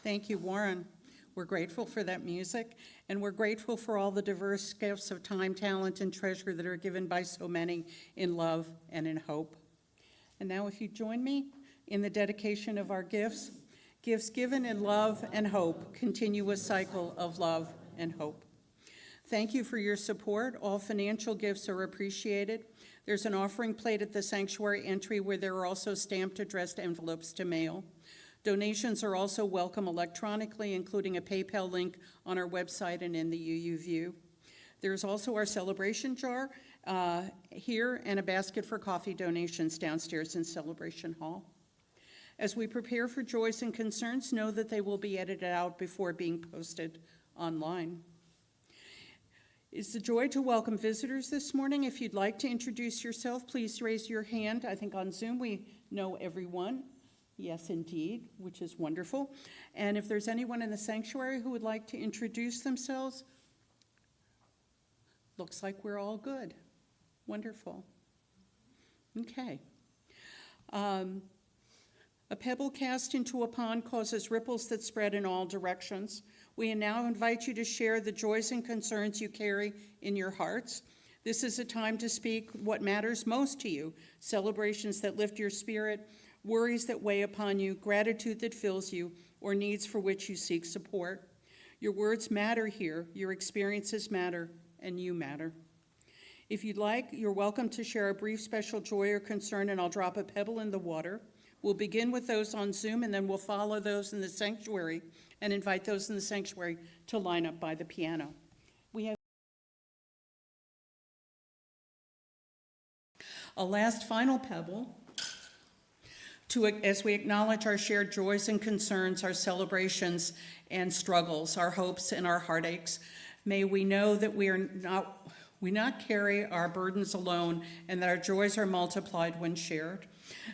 Speaker 1: Thank you, Warren. We're grateful for that music, and we're grateful for all the diverse gifts of time, talent, and treasure that are given by so many in love and in hope. And now if you join me in the dedication of our gifts, gifts given in love and hope, continuous cycle of love and hope. Thank you for your support. All financial gifts are appreciated. There's an offering plate at the sanctuary entry where there are also stamped addressed envelopes to mail. Donations are also welcome electronically, including a PayPal link on our website and in the UU View. There's also our celebration jar here and a basket for coffee donations downstairs in Celebration Hall. As we prepare for joys and concerns, know that they will be edited out before being posted online. It's a joy to welcome visitors this morning. If you'd like to introduce yourself, please raise your hand. I think on Zoom we know everyone. Yes, indeed, which is wonderful. And if there's anyone in the sanctuary who would like to introduce themselves, looks like we're all good. Wonderful. Okay. A pebble cast into a pond causes ripples that spread in all directions. We now invite you to share the joys and concerns you carry in your hearts. This is a time to speak what matters most to you, celebrations that lift your spirit, worries that weigh upon you, gratitude that fills you, or needs for which you seek support. Your words matter here, your experiences matter, and you matter. If you'd like, you're welcome to share a brief special joy or concern, and I'll drop a pebble in the water. We'll begin with those on Zoom, and then we'll follow those in the sanctuary and invite those in the sanctuary to line up by the piano. We have a last final pebble as we acknowledge our shared joys and concerns, our celebrations and struggles, our hopes and our heartaches. May we know that we not carry our burdens alone, and that our joys are multiplied when shared.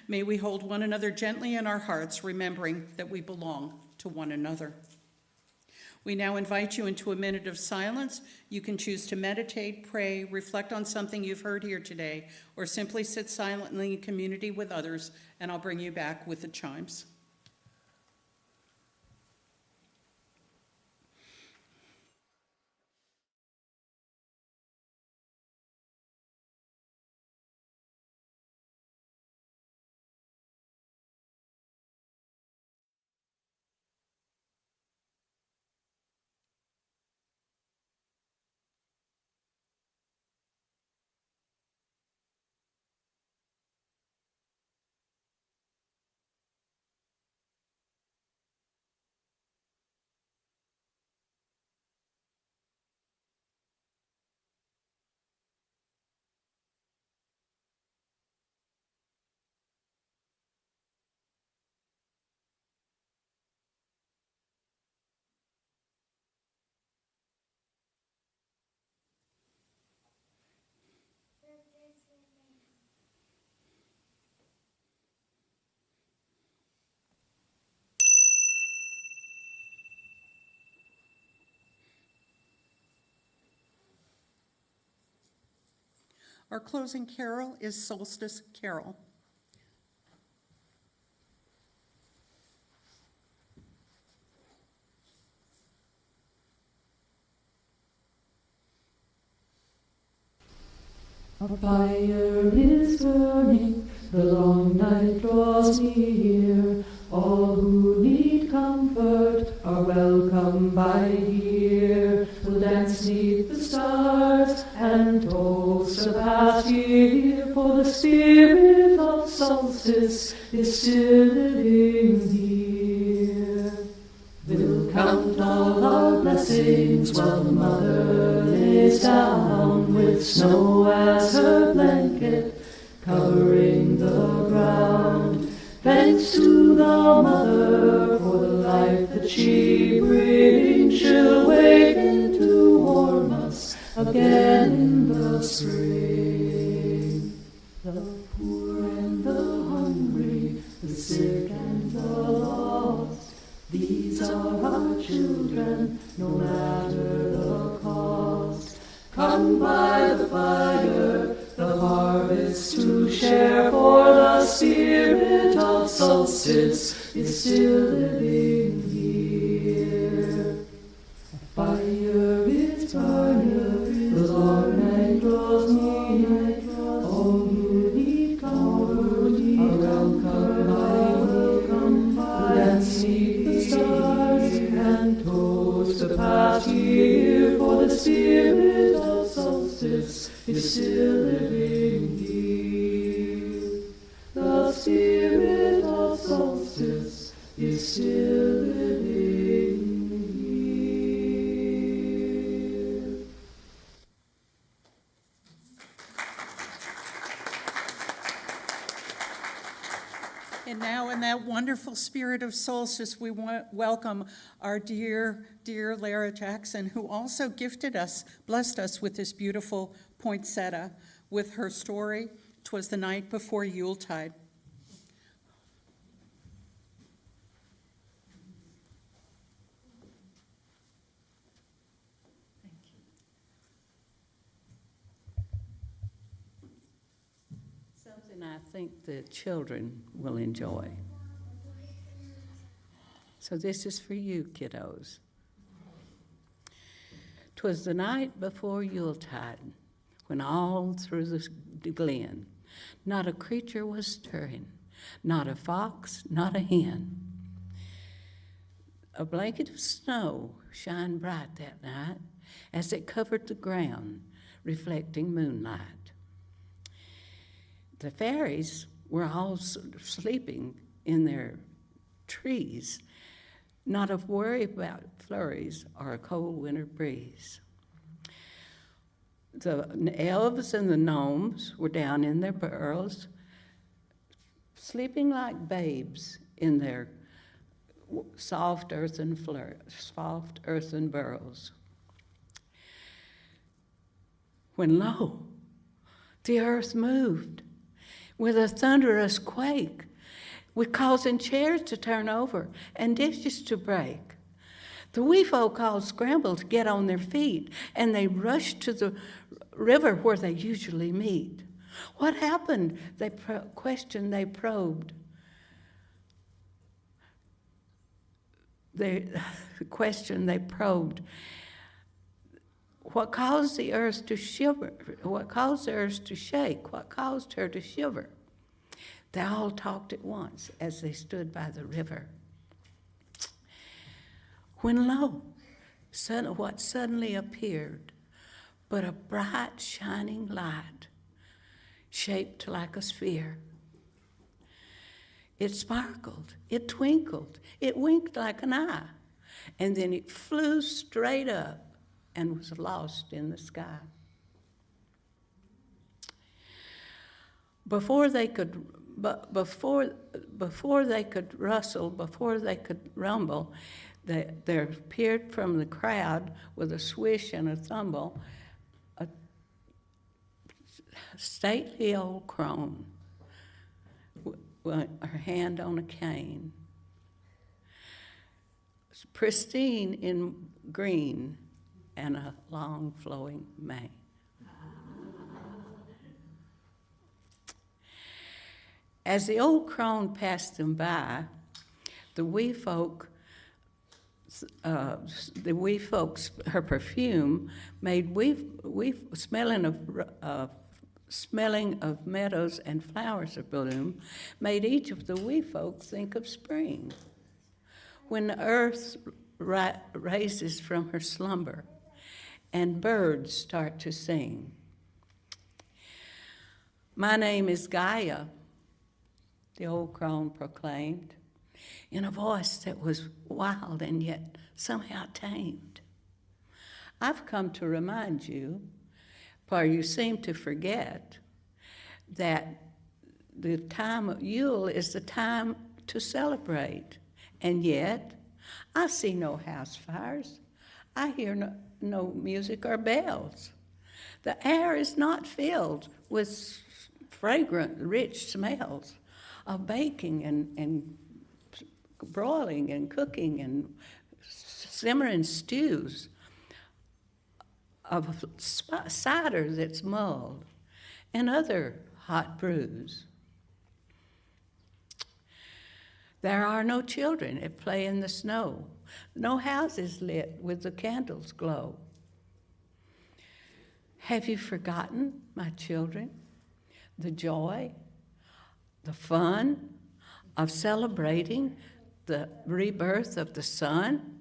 Speaker 1: May we hold one another gently in our hearts, remembering that we belong to one another. We now invite you into a minute of silence. You can choose to meditate, pray, reflect on something you've heard here today, or simply sit silently in community with others, and I'll bring you back with the chimes. Our closing carol is Solstice Carol.
Speaker 3: A fire is burning, the long night draws near. All who need comfort are welcome by here. We'll dance 'neath the stars and toast the past year, for the spirit of solstice is still living here. We'll count all our blessings while the mother lays down, with snow as her blanket covering the ground. Thanks to the mother for the life that she brings. She'll waken to warm us again in the spring. The poor and the hungry, the sick and the lost, these are our children, no matter the cost. Come by the fire, the harvest to share, for the spirit of solstice is still living here. and toast the past year, for the spirit of solstice is still living here. The spirit of solstice is still living here.
Speaker 1: And now, in that wonderful spirit of solstice, we welcome our dear, dear Lara Jackson, who also blessed us with this beautiful poinsettia with her story, "'Twas the Night Before Yuletide."
Speaker 11: Something I think the children will enjoy. So this is for you, kiddos. 'Twas the night before Yuletide, when all through the glen, not a creature was stirring, not a fox, not a hen. A blanket of snow shined bright that night as it covered the ground, reflecting moonlight. The fairies were all sleeping in their trees, not a worry about flurries or a cold winter breeze. The elves and the gnomes were down in their burrows, sleeping like babes in their soft earthen burrows. When lo, the earth moved with a thunderous quake, with causing chairs to turn over and dishes to break. The wee folk all scrambled to get on their feet, and they rushed to the river where they usually meet. What happened? They questioned, they probed. They questioned, they probed. What caused the earth to shiver? What caused the earth to shake? What caused her to shiver? They all talked at once as they stood by the river. When lo, what suddenly appeared but a bright shining light shaped like a sphere. It sparkled, it twinkled, it winked like an eye, and then it flew straight up and was lost in the sky. Before they could rustle, before they could rumble, there appeared from the crowd with a swish and a thumble a stately old crone, her hand on a cane, pristine in green and a long flowing mane. As the old crone passed them by, the wee folks, her perfume made smelling of meadows and flowers of bloom, made each of the wee folk think of spring. When the earth raises from her slumber and birds start to sing. My name is Gaia, the old crone proclaimed, in a voice that was wild and yet somehow tamed. I've come to remind you, for you seem to forget, that the time of Yule is the time to celebrate, and yet I see no house fires. I hear no music or bells. The air is not filled with fragrant, rich smells of baking and broiling and cooking and simmering stews, of cider that's mulled and other hot brews. There are no children at play in the snow, no houses lit with the candles' glow. Have you forgotten, my children, the joy, the fun of celebrating the rebirth of the sun?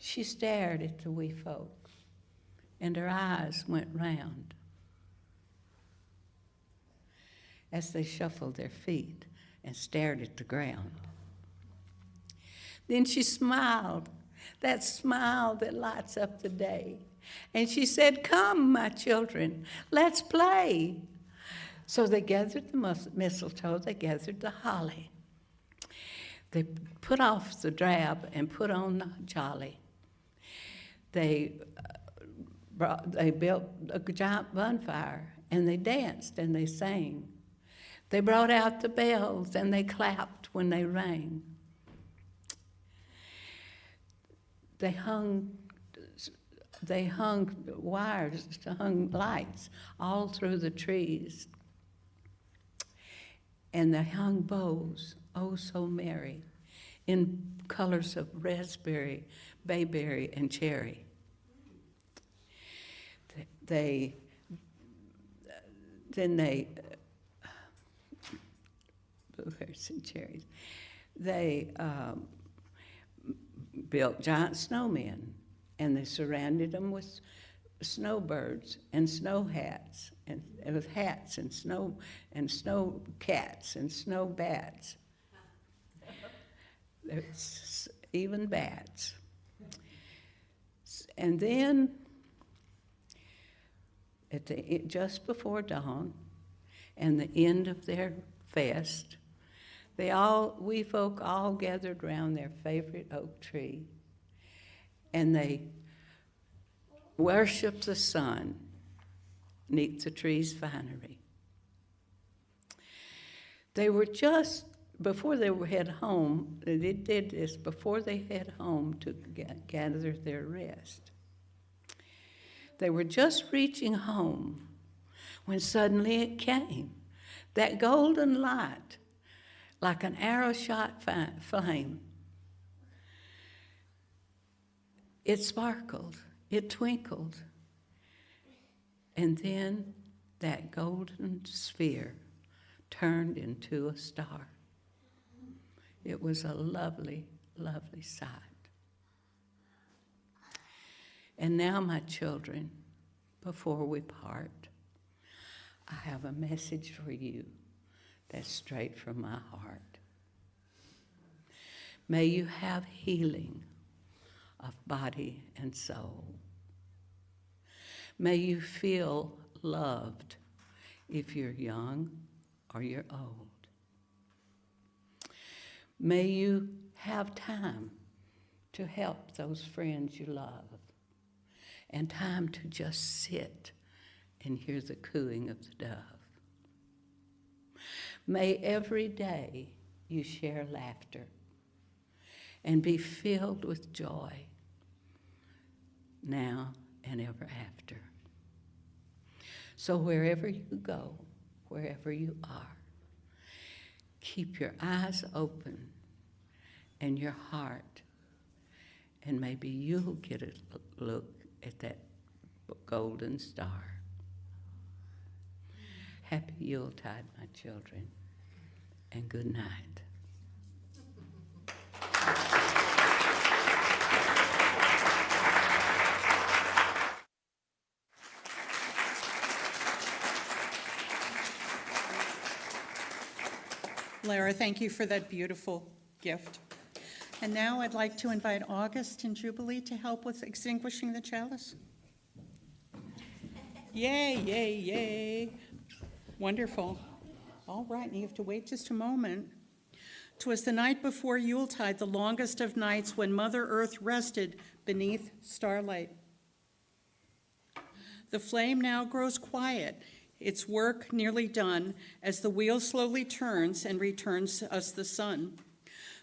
Speaker 11: She stared at the wee folk, and her eyes went round as they shuffled their feet and stared at the ground. Then she smiled, that smile that lights up the day, and she said, "Come, my children, let's play." So they gathered the mistletoe, they gathered the holly. They put off the drab and put on the jolly. They built a giant bonfire, and they danced and they sang. They brought out the bells and they clapped when they rang. They hung wires, hung lights all through the trees. And they hung bows, oh so merry, in colors of raspberry, bayberry, and cherry. Blueberries and cherries. They built giant snowmen, and they surrounded them with snowbirds and snow hats, and with hats and snow cats and snow bats. There's even bats. And then, just before dawn, and the end of their fest, we folk all gathered round their favorite oak tree, and they worshiped the sun neath the tree's finery. They were just, before they head home, they did this before they head home to gather their rest. They were just reaching home when suddenly it came, that golden light, like an arrow shot flame. It sparkled, it twinkled, and then that golden sphere turned into a star. It was a lovely, lovely sight. And now, my children, before we part, I have a message for you that's straight from my heart. May you have healing of body and soul. May you feel loved if you're young or you're old. May you have time to help those friends you love, and time to just sit and hear the cooing of the dove. May every day you share laughter and be filled with joy now and ever after. So wherever you go, wherever you are, keep your eyes open and your heart, and maybe you'll get a look at that golden star. Happy Yuletide, my children, and good night.
Speaker 1: Lara, thank you for that beautiful gift. And now I'd like to invite August and Jubilee to help with extinguishing the chalice. Yay, yay, yay. Wonderful. All right, and you have to wait just a moment. 'Twas the night before Yuletide, the longest of nights, when Mother Earth rested beneath starlight. The flame now grows quiet, its work nearly done, as the wheel slowly turns and returns us the sun.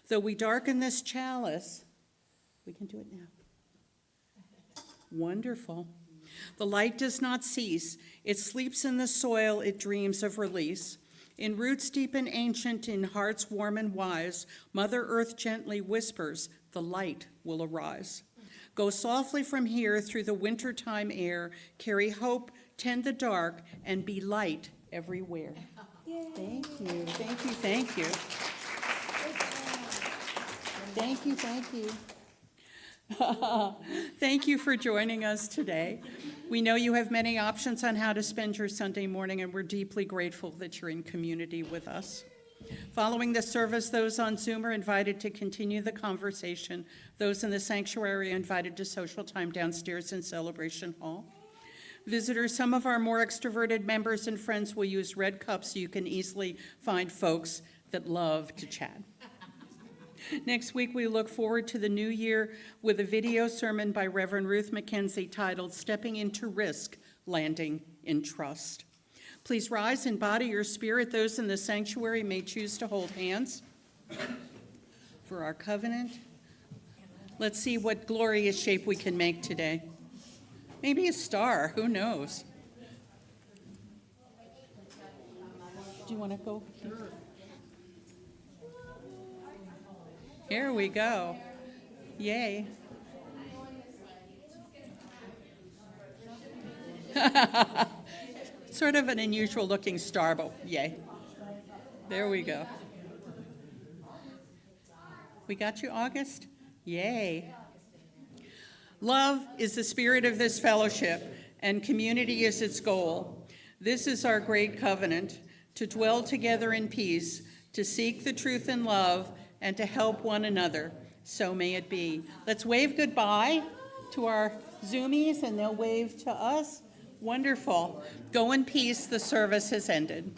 Speaker 1: Though we darken this chalice, we can do it now. Wonderful. The light does not cease. It sleeps in the soil, it dreams of release. In roots deep and ancient, in hearts warm and wise, Mother Earth gently whispers, the light will arise. Go softly from here through the wintertime air, carry hope, tend the dark, and be light everywhere. Thank you, thank you, thank you. Thank you, thank you. Thank you for joining us today. We know you have many options on how to spend your Sunday morning, and we're deeply grateful that you're in community with us. Following the service, those on Zoom are invited to continue the conversation. Those in the sanctuary are invited to social time downstairs in Celebration Hall. Visitors, some of our more extroverted members and friends will use red cups so you can easily find folks that love to chat. Next week, we look forward to the new year with a video sermon by Reverend Ruth McKenzie titled Stepping into Risk, Landing in Trust. Please rise in body or spirit. Those in the sanctuary may choose to hold hands for our covenant. Let's see what glorious shape we can make today. Maybe a star, who knows? Do you want to go? Here we go. Yay. Sort of an unusual looking star, but yay. There we go. We got you, August? Yay. Love is the spirit of this fellowship, and community is its goal. This is our great covenant, to dwell together in peace, to seek the truth in love, and to help one another. So may it be. Let's wave goodbye to our Zoomies, and they'll wave to us. Wonderful. Go in peace. The service has ended.